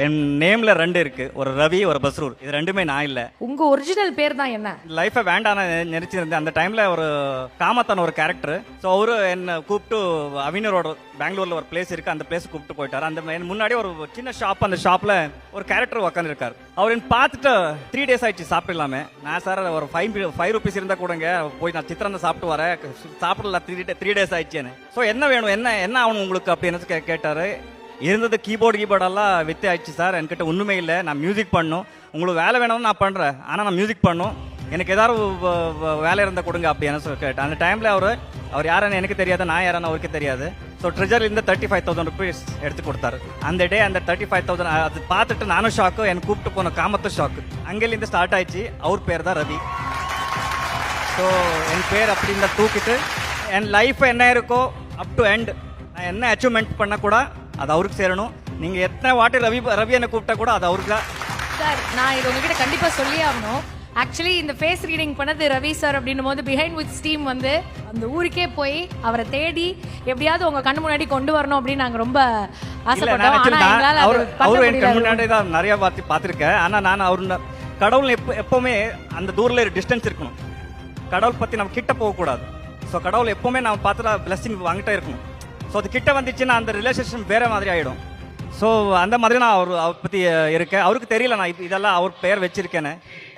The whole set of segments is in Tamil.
என் நேம்ல 2 இருக்கு. ஒரு ரவி, ஒரு பஸ்ரூர். இது 2மே நான் இல்ல. உங்க ஒரிஜினல் பேர் தான் என்ன? லைஃபை வேண்டான்னு நினைச்சிருந்தேன். அந்த டைம்ல ஒரு காமத்தான் ஒரு கேரக்டர். ஸோ அவரு என்ன கூப்பிட்டு அவினரோட பெங்களூர்ல ஒரு பிளேஸ் இருக்கு, அந்த பிளேஸ் கூப்பிட்டு போயிட்டாரு. அந்த முன்னாடி ஒரு சின்ன ஷாப், அந்த ஷாப்ல ஒரு கேரக்டர் உட்காந்துருக்காரு. அவர் என்ன பார்த்துட்டு 3 days ஆயிடுச்சு சாப்பிடலாமே. நான் சார் ஒரு 5 rupees இருந்தா கூடங்க போய் நான் சித்திரந்த சாப்பிட்டு வரேன், சாப்பிடல 3 days ஆயிடுச்சேன்னு. ஸோ என்ன வேணும், என்ன ஆகணும் உங்களுக்கு அப்படின்னு கேட்டாரு. இருந்தது கீபோர்டெல்லாம் வித்து ஆயிடுச்சு சார், என்கிட்ட ஒன்றுமே இல்லை, நான் மியூசிக் பண்ணணும், உங்களுக்கு வேலை வேணும்னு நான் பண்ணுறேன், ஆனால் நான் மியூசிக் பண்ணணும், எனக்கு ஏதாவது வேலை இருந்தால் கொடுங்க அப்படின்னு சொல்லி கேட்டேன். அந்த டைமில் அவர் யாருன்னு எனக்கு தெரியாது, நான் யாருன்னு அவருக்கு தெரியாது. ஸோ ட்ரெஜர்லேருந்து 35,000 rupees எடுத்து கொடுத்தாரு. அந்த டே அந்த 35,000 அது பார்த்துட்டு நானும் ஷாக்கு, எனக்கு கூப்பிட்டு போன காமத்து ஷாக்கு. அங்கேருந்து ஸ்டார்ட் ஆயிடுச்சு. அவர் பேர் தான் ரவி. ஸோ என் பேர் அப்படின்னு தூக்கிட்டு என் லைஃப் என்ன இருக்கோ அப் டு எண்ட் நான் என்ன அச்சீவ்மெண்ட் பண்ண கூட அது அவருக்கு சேரணும். நீங்கள் எத்தனை வாட்டி ரவி என்னை கூப்பிட்டா கூட அது அவருக்கு தான். சார், நான் இது உங்ககிட்ட கண்டிப்பாக சொல்லி ஆகணும். ஆக்சுவலி இந்த ஃபேஸ் ரீடிங் பண்ணது ரவி சார் அப்படின்னும் போது பிஹைண்ட் வித் டீம் வந்து அந்த ஊருக்கே போய் அவரை தேடி எப்படியாவது உங்க கண்ணு முன்னாடி கொண்டு வரணும் அப்படின்னு நாங்கள் ரொம்ப ஆசைப்பட்டோம். அவரு என் கண் முன்னாடி தான் நிறைய பார்த்துருக்கேன். ஆனால் நான் அவர் கடவுள் எப்பவுமே அந்த தூரில் ஒரு டிஸ்டன்ஸ் இருக்கணும். கடவுள் பற்றி நம்ம கிட்ட போகக்கூடாது. ஸோ கடவுள் எப்பவுமே நம்ம பார்த்துட்டா பிளெஸிங் வாங்கிட்டே இருக்கணும். ஸோ அது கிட்ட வந்துச்சுன்னா அந்த ரிலேஷன்ஷிப் வேற மாதிரி ஆகிடும். ஸோ அந்த மாதிரி நான் அவர் பற்றி இருக்கேன். அவருக்கு தெரியல நான் இதெல்லாம் அவர் பெயர் வச்சிருக்கேன்னு.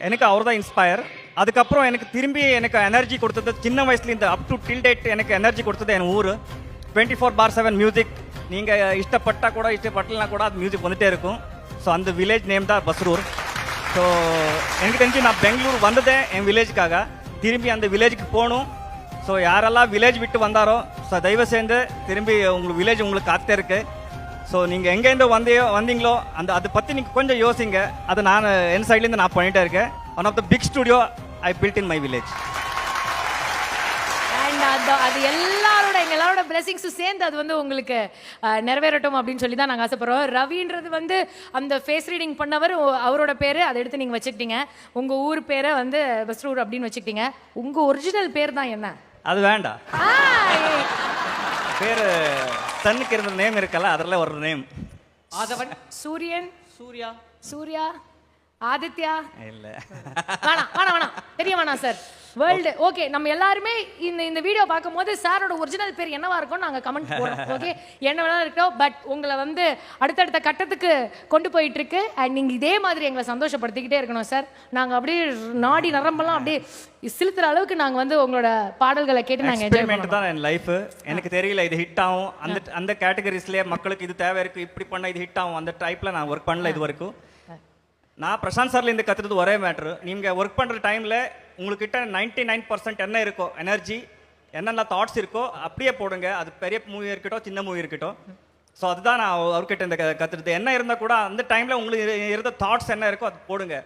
எனக்கு அவர் தான் இன்ஸ்பயர். அதுக்கப்புறம் எனக்கு திரும்பி எனக்கு எனர்ஜி கொடுத்தது சின்ன வயசுலேருந்து அப் டு டில் டேட் எனக்கு எனர்ஜி கொடுத்தது என் ஊர். 24/7 மியூசிக். நீங்கள் இஷ்டப்பட்டால் கூட இஷ்டப்பட்டலனா கூட அது மியூசிக் வந்துட்டே இருக்கும். ஸோ அந்த வில்லேஜ் நேம் தான் பஸ்ரூர். ஸோ எனக்கு தெரிஞ்சு நான் பெங்களூர் வந்ததே என் வில்லேஜுக்காக. திரும்பி அந்த வில்லேஜுக்கு போகணும். ஸோ யாரெல்லாம் வில்லேஜ் விட்டு வந்தாரோ ஸோ தயவு சேர்ந்து திரும்பி உங்களுக்கு வில்லேஜ் உங்களுக்கு காத்தே இருக்கு. ஸோ நீங்கள் எங்கேருந்து வந்தீங்களோ அதை பற்றி நீங்கள் கொஞ்சம் யோசிங்க. அது நான் என் சைட்லேருந்து நான் பண்ணிகிட்டே இருக்கேன். One of the big studio I build in my village. அது எல்லாரோட பிளெஸிங்ஸும் சேர்ந்து அது வந்து உங்களுக்கு நிறைவேறட்டும் அப்படின்னு சொல்லி தான் நாங்கள் ஆசைப்படுறோம். ரவின்றது வந்து அந்த ஃபேஸ் ரீடிங் பண்ணவர், அவரோட பேர் அதை எடுத்து நீங்கள் வச்சுக்கிட்டீங்க. உங்கள் ஊர் பேரை வந்து பஸ்ரூர் அப்படின்னு வச்சுக்கிட்டீங்க. உங்கள் ஒரிஜினல் பேர் தான் என்ன? அது வேண்டாம். பேர் சன்னுக்கு இருந்த நேம் இருக்கல, அதில் ஒரு நேம் ஆதவன், சூரியன், சூர்யா, ஆதித்யா. இல்ல வேணாம் தெரிய வேணாம் சார். World okay. நம்ம எல்லாருமே இந்த வீடியோ பார்க்கும்போது சாரோட ஒரிஜினல் பேர் என்னவா இருக்கும்னு நாங்கள் கமெண்ட் போடுறோம். ஓகே, என்ன வேணாலும் இருக்கோம். பட் உங்களை வந்து அடுத்தடுத்த கட்டத்துக்கு கொண்டு போயிட்டு இருக்கு. அண்ட் நீங்கள் இதே மாதிரி எங்களை சந்தோஷப்படுத்திக்கிட்டே இருக்கணும் சார். நாங்கள் அப்படியே நாடி நரம்பெல்லாம் அப்படியே சிலுத்துற அளவுக்கு நாங்கள் வந்து உங்களோட பாடல்களை கேட்டு நாங்கள் என்ஜாய் பண்ணுவோம். தான் என் லைஃப். எனக்கு தெரியல இது ஹிட் ஆகும். அந்த கேட்டகரிஸ்லேயே மக்களுக்கு இது தேவை இருக்கு, இப்படி பண்ண இது ஹிட் ஆகும், அந்த டைப்ல நான் ஒர்க் பண்ணல இது வரைக்கும். நான் பிரசாந்த் சார்ல இருந்து கத்துறது ஒரே மேட்ரு. நீங்கள் ஒர்க் பண்ணுற டைமில் உங்ககிட்ட 99% என்ன இருக்கோ எனர்ஜி, என்னென்ன தாட்ஸ் இருக்கோ அப்படியே போடுங்க. அது பெரிய மூவி இருக்கட்டும், சின்ன மூவி இருக்கட்டும். ஸோ அதுதான் நான் அவர்கிட்ட இந்த கத்துறது. என்ன இருந்தால் கூட அந்த டைமில் உங்களுக்கு இருந்த தாட்ஸ் என்ன இருக்கோ அது போடுங்க.